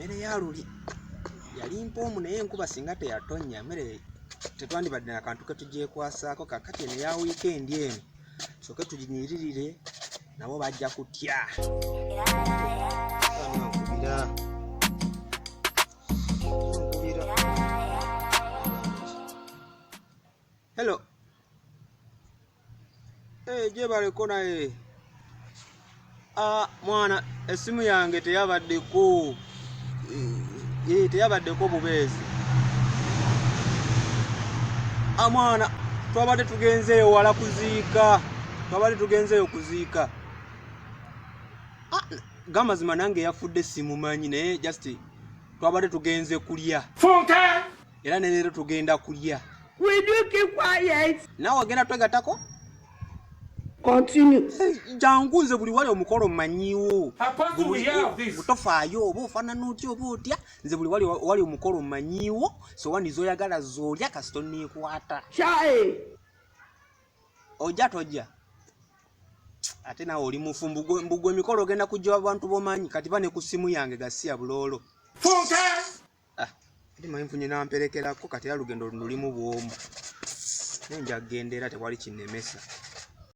mmere ya luli yali mpoomu naye enkuba singa teyatonnya mmere tetwandibadde akantu ke tugyekwasako kakati eno ya wiikendi eno soke tuginyiririre nabo bajja kutya. Hello. Je baleko naye. Mwana esimu yange teyabaddeko. Teyabaddeko bubeezi. Mwana twabadde tugenzeeyo wala kuziika. Gamazima nange yafudde simumanyi naye just twabadde tugenze kulya. Funka! Era ne leero tugenda kulya. Will you keep quiet? Nawe ogenda twegatako? Continue. Jangu nze buli wali omukolo mmanyiwo. Apostle, we have this. Butofaayo oba ofaanana otya oba otya nze buli wali omukolo mmanyiwo so wani zoyagala zolya kasito neekwata. Chai. Ojja tojja. Ate nawe oli mufu mbugwe emikolo ogenda kujja abantu bomanyi kati bane ku simu yange gasiya buloolo. Funka! Ati manyi nfunye namperekerako kati ya lugendo lulimu bwomu. Nenja gendera tewali kinnemesa.